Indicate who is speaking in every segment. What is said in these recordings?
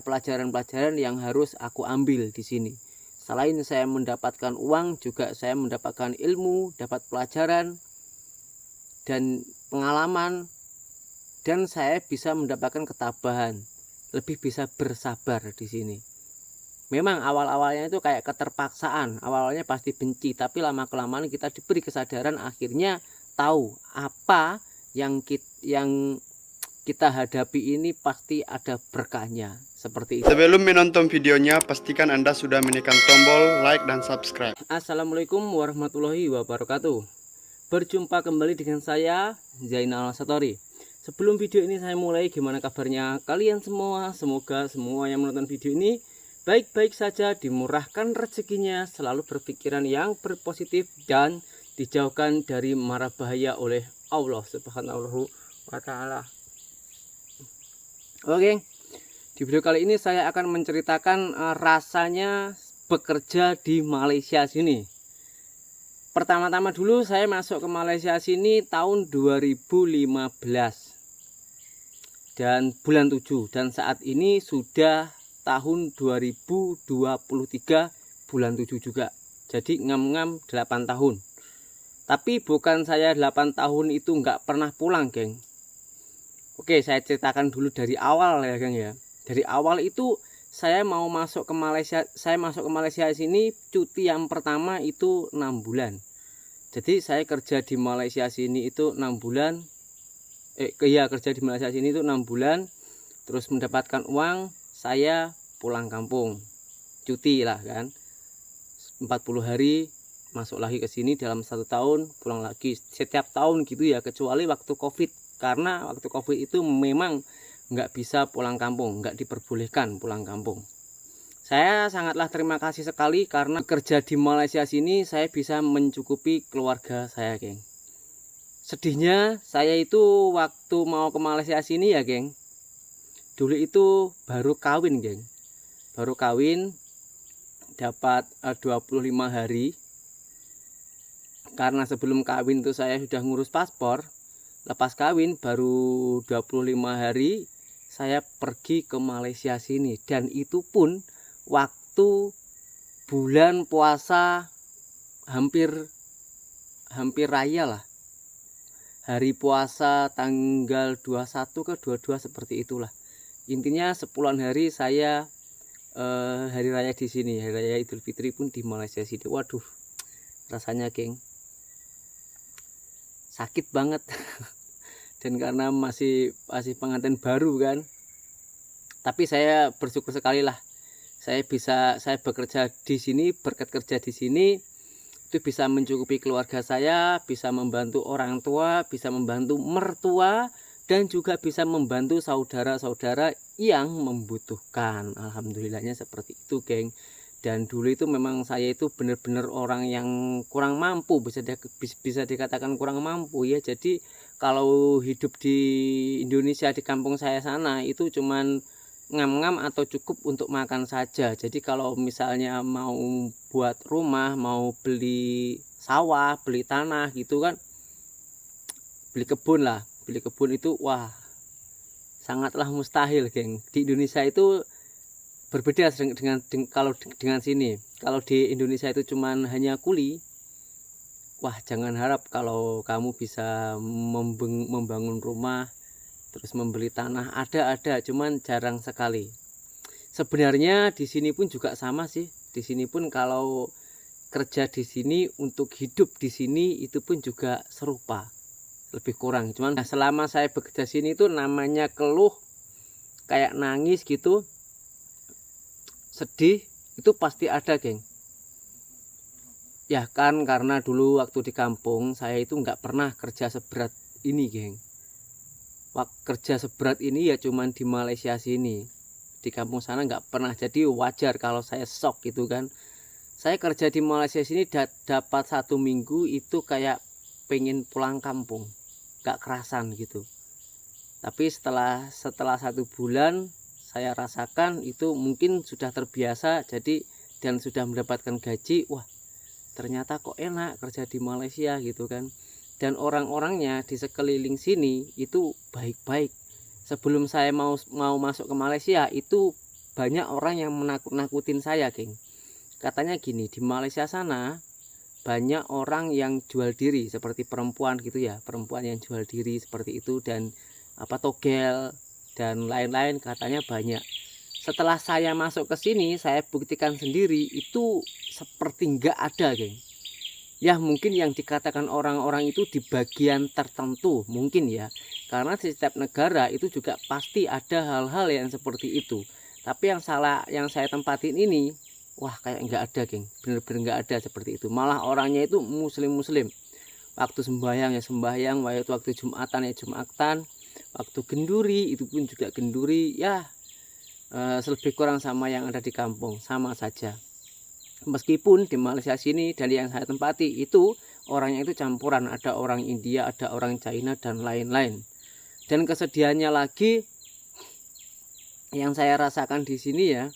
Speaker 1: pelajaran-pelajaran yang harus aku ambil di sini. Selain saya mendapatkan uang, juga saya mendapatkan ilmu, dapat pelajaran dan pengalaman, dan saya bisa mendapatkan ketabahan, lebih bisa bersabar di sini. Memang awal-awalnya itu kayak keterpaksaan, awalnya pasti benci, tapi lama-kelamaan kita diberi kesadaran, akhirnya tahu apa yang kita hadapi ini pasti ada berkahnya, seperti itu.
Speaker 2: Sebelum menonton videonya, pastikan Anda sudah menekan tombol like dan subscribe.
Speaker 1: Assalamualaikum warahmatullahi wabarakatuh. Berjumpa kembali dengan saya, Zainal Satori. Sebelum video ini saya mulai, gimana kabarnya kalian semua? Semoga semua yang menonton video ini baik-baik saja, dimurahkan rezekinya, selalu berpikiran yang berpositif, dan dijauhkan dari mara bahaya oleh Allah Subhanahu wa Ta'ala. Oke, di video kali ini saya akan menceritakan rasanya bekerja di Malaysia sini. Pertama-tama dulu saya masuk ke Malaysia sini tahun 2015 dan bulan 7, dan saat ini sudah tahun 2023 bulan 7 juga. Jadi ngam-ngam 8 tahun. Tapi bukan saya 8 tahun itu nggak pernah pulang, geng. Oke, saya ceritakan dulu dari awal ya, geng ya. Dari awal itu saya mau masuk ke Malaysia, saya masuk ke Malaysia sini cuti yang pertama itu 6 bulan. Jadi saya kerja di Malaysia sini itu 6 bulan. Kerja di Malaysia sini itu 6 bulan. Terus mendapatkan uang, saya pulang kampung. Cuti lah kan. 40 hari masuk lagi ke sini, dalam 1 tahun pulang lagi. Setiap tahun gitu ya, kecuali waktu Covid. Karena waktu Covid itu memang nggak bisa pulang kampung, nggak diperbolehkan pulang kampung. Saya sangatlah terima kasih sekali karena kerja di Malaysia sini saya bisa mencukupi keluarga saya, geng. Sedihnya saya itu waktu mau ke Malaysia sini ya, geng, dulu itu baru kawin, geng. Baru kawin dapat 25 hari. Karena sebelum kawin itu saya sudah ngurus paspor. Lepas kawin baru 25 hari saya pergi ke Malaysia sini, dan itu pun waktu bulan puasa hampir raya lah. Hari puasa tanggal 21 ke 22 seperti itulah. Intinya 10-an hari saya hari raya di sini, hari raya Idul Fitri pun di Malaysia sini. Waduh, rasanya, geng, sakit banget. Dan karena masih pengantin baru kan, tapi saya bersyukur sekali lah saya bekerja di sini, berkat kerja di sini itu bisa mencukupi keluarga saya, bisa membantu orang tua, bisa membantu mertua, dan juga bisa membantu saudara-saudara yang membutuhkan. Alhamdulillahnya seperti itu, geng. Dan dulu itu memang saya itu benar-benar orang yang kurang mampu, bisa dikatakan kurang mampu ya. Jadi kalau hidup di Indonesia, di kampung saya sana itu cuman ngam-ngam atau cukup untuk makan saja. Jadi kalau misalnya mau buat rumah, mau beli sawah, beli tanah gitu kan, beli kebun itu wah sangatlah mustahil, geng. Di Indonesia itu berbeda dengan sini. Kalau di Indonesia itu cuman hanya kuli. Wah, jangan harap kalau kamu bisa membangun rumah, terus membeli tanah. Ada, cuman jarang sekali. Sebenarnya di sini pun juga sama sih. Di sini pun kalau kerja di sini, untuk hidup di sini itu pun juga serupa, lebih kurang. Cuman selama saya bekerja sini itu namanya keluh, kayak nangis gitu, sedih, itu pasti ada, geng. Ya kan, karena dulu waktu di kampung saya itu nggak pernah kerja seberat ini, geng. Kerja seberat ini ya cuman di Malaysia sini. Di kampung sana nggak pernah, jadi wajar kalau saya shock gitu kan. Saya kerja di Malaysia sini dapat 1 minggu itu kayak pengen pulang kampung, nggak kerasan gitu. Tapi setelah 1 bulan saya rasakan itu mungkin sudah terbiasa, jadi dan sudah mendapatkan gaji, wah ternyata kok enak kerja di Malaysia gitu kan. Dan orang-orangnya di sekeliling sini itu baik-baik. Sebelum saya mau masuk ke Malaysia itu banyak orang yang menakut-nakutin saya, geng. Katanya gini, di Malaysia sana banyak orang yang jual diri seperti perempuan gitu ya, perempuan yang jual diri seperti itu, dan togel dan lain-lain, katanya banyak. Setelah saya masuk ke sini, saya buktikan sendiri itu seperti nggak ada, geng. Ya mungkin yang dikatakan orang-orang itu di bagian tertentu mungkin ya, karena di setiap negara itu juga pasti ada hal-hal yang seperti itu. Tapi yang saya tempatin ini, wah kayak nggak ada, geng. Bener-bener nggak ada seperti itu. Malah orangnya itu muslim-muslim. Waktu sembahyang ya sembahyang, waktu jumatan ya jumatan, waktu genduri itu pun juga genduri ya, lebih kurang sama yang ada di kampung, sama saja. Meskipun di Malaysia sini dan yang saya tempati itu orangnya itu campuran, ada orang India, ada orang China dan lain-lain. Dan kesedihannya lagi yang saya rasakan di sini ya,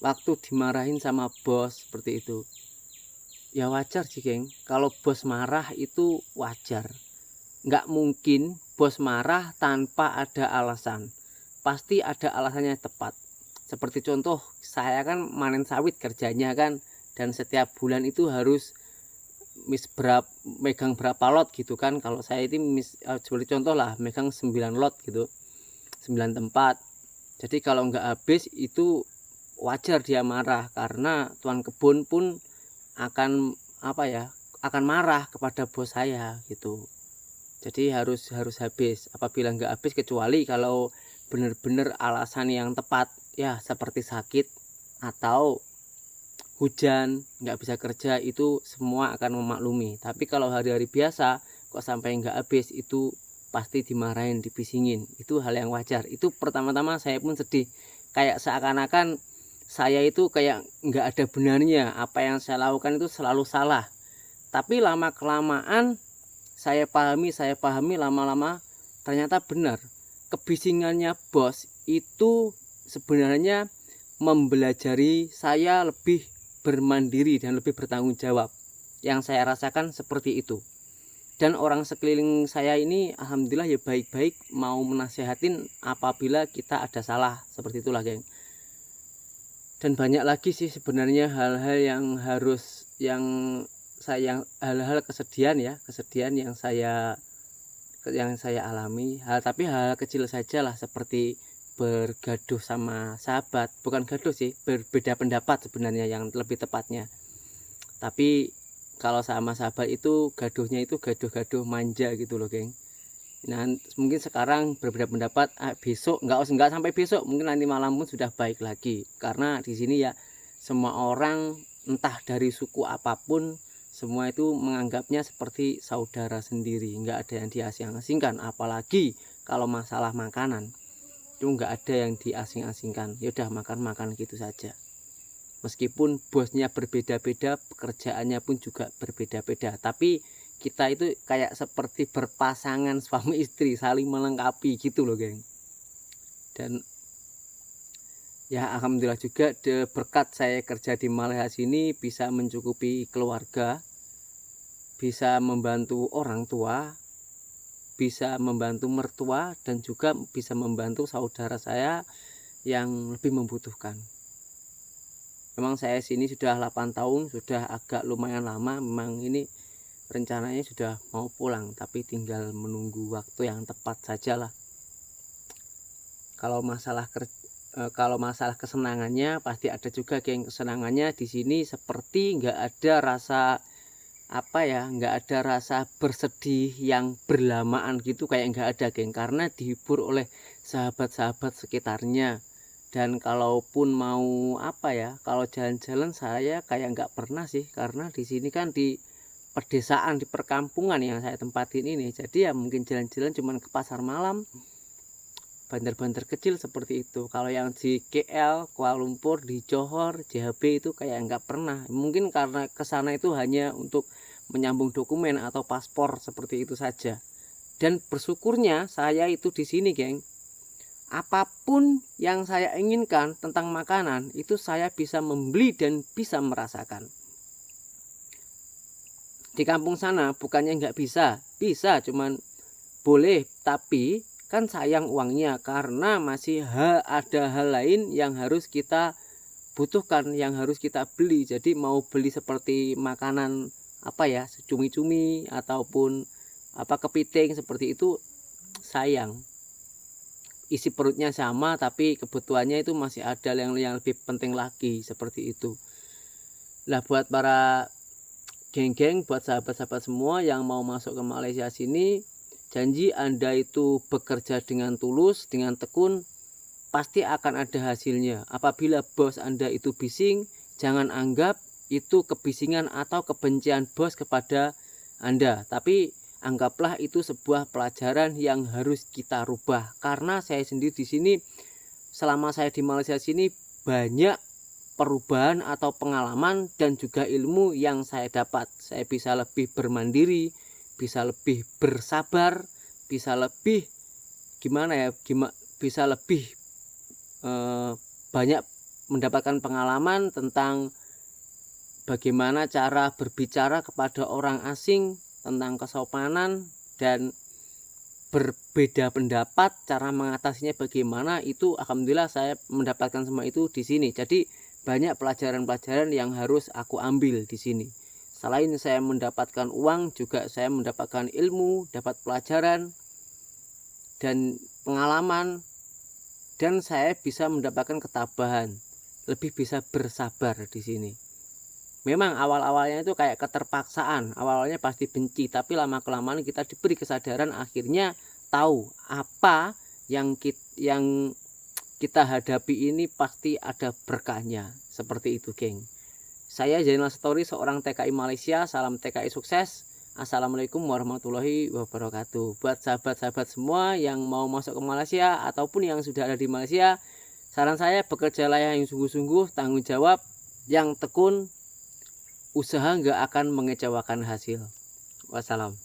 Speaker 1: waktu dimarahin sama bos seperti itu. Ya wajar sih, geng. Kalau bos marah itu wajar. Nggak mungkin bos marah tanpa ada alasan. Pasti ada alasannya tepat. Seperti contoh, saya kan manen sawit kerjanya kan, dan setiap bulan itu harus megang berapa lot gitu kan. Kalau saya itu seperti contoh lah, megang 9 lot gitu, 9 tempat. Jadi kalau nggak habis itu wajar dia marah, karena tuan kebun pun akan akan marah kepada bos saya gitu. Jadi harus habis. Apabila nggak habis, kecuali kalau benar-benar alasan yang tepat ya, seperti sakit atau hujan nggak bisa kerja, itu semua akan memaklumi. Tapi kalau hari-hari biasa kok sampai nggak habis, itu pasti dimarahin, dipisingin. Itu hal yang wajar. Itu pertama-tama saya pun sedih, kayak seakan-akan saya itu kayak nggak ada benarnya, apa yang saya lakukan itu selalu salah. Tapi lama kelamaan saya pahami, lama-lama ternyata benar. Kebisingannya bos itu sebenarnya membelajari saya lebih bermandiri dan lebih bertanggung jawab. Yang saya rasakan seperti itu. Dan orang sekeliling saya ini alhamdulillah ya baik-baik, mau menasehatin apabila kita ada salah, seperti itulah, geng. Dan banyak lagi sih sebenarnya hal-hal yang hal-hal kesedihan yang saya alami. Tapi hal kecil saja lah, seperti bergaduh sama sahabat, bukan gaduh sih, berbeda pendapat sebenarnya yang lebih tepatnya. Tapi kalau sama sahabat itu gaduhnya itu gaduh manja gitu loh, geng. Nah mungkin sekarang berbeda pendapat, besok nggak sampai besok, mungkin nanti malam pun sudah baik lagi. Karena di sini ya semua orang entah dari suku apapun, semua itu menganggapnya seperti saudara sendiri, nggak ada yang diasing-asingkan. Apalagi kalau masalah makanan itu nggak ada yang diasing-asingkan. Ya udah makan gitu saja. Meskipun bosnya berbeda-beda, pekerjaannya pun juga berbeda-beda, tapi kita itu kayak seperti berpasangan suami istri, saling melengkapi gitu loh, geng. Dan ya alhamdulillah juga berkat saya kerja di Malaysia sini bisa mencukupi keluarga, bisa membantu orang tua, bisa membantu mertua, dan juga bisa membantu saudara saya yang lebih membutuhkan. Memang saya sini sudah 8 tahun, sudah agak lumayan lama. Memang ini rencananya sudah mau pulang, tapi tinggal menunggu waktu yang tepat saja lah. Kalau masalah kesenangannya pasti ada juga, geng. Kesenangannya di sini seperti nggak ada rasa bersedih yang berlamaan gitu, kayak nggak ada, geng, karena dihibur oleh sahabat-sahabat sekitarnya. Dan kalaupun mau kalau jalan-jalan saya kayak nggak pernah sih, karena di sini kan di pedesaan, di perkampungan yang saya tempatin ini. Jadi ya mungkin jalan-jalan cuman ke pasar malam, bandar-bandar kecil seperti itu. Kalau yang di KL, Kuala Lumpur, di Johor, JHB itu kayak nggak pernah. Mungkin karena kesana itu hanya untuk menyambung dokumen atau paspor, seperti itu saja. Dan bersyukurnya saya itu di sini, geng, apapun yang saya inginkan tentang makanan itu saya bisa membeli dan bisa merasakan. Di kampung sana bukannya nggak bisa, cuman boleh, tapi kan sayang uangnya, karena masih ada hal lain yang harus kita butuhkan, yang harus kita beli. Jadi mau beli seperti makanan apa ya, cumi-cumi ataupun apa kepiting seperti itu, sayang. Isi perutnya sama tapi kebutuhannya itu masih ada yang lebih penting lagi, seperti itu. Lah buat para geng-geng, buat sahabat-sahabat semua yang mau masuk ke Malaysia sini, janji Anda itu bekerja dengan tulus, dengan tekun, pasti akan ada hasilnya. Apabila bos Anda itu bising, jangan anggap itu kebisingan atau kebencian bos kepada Anda, tapi anggaplah itu sebuah pelajaran yang harus kita rubah. Karena saya sendiri di sini, selama saya di Malaysia sini, banyak perubahan atau pengalaman dan juga ilmu yang saya dapat. Saya bisa lebih bermandiri, bisa lebih bersabar, bisa lebih bisa lebih banyak mendapatkan pengalaman tentang bagaimana cara berbicara kepada orang asing, tentang kesopanan dan berbeda pendapat, cara mengatasinya bagaimana. Itu alhamdulillah saya mendapatkan semua itu di sini. Jadi banyak pelajaran-pelajaran yang harus aku ambil di sini. Selain saya mendapatkan uang, juga saya mendapatkan ilmu, dapat pelajaran dan pengalaman, dan saya bisa mendapatkan ketabahan, lebih bisa bersabar di sini. Memang awal-awalnya itu kayak keterpaksaan, awalnya pasti benci, tapi lama-kelamaan kita diberi kesadaran, akhirnya tahu apa yang kita hadapi ini pasti ada berkahnya. Seperti itu, geng. Saya Zainal Story, seorang TKI Malaysia. Salam TKI sukses. Assalamualaikum warahmatullahi wabarakatuh. Buat sahabat-sahabat semua yang mau masuk ke Malaysia ataupun yang sudah ada di Malaysia, saran saya bekerjalah yang sungguh-sungguh, tanggung jawab, yang tekun. Usaha nggak akan mengecewakan hasil. Wassalam.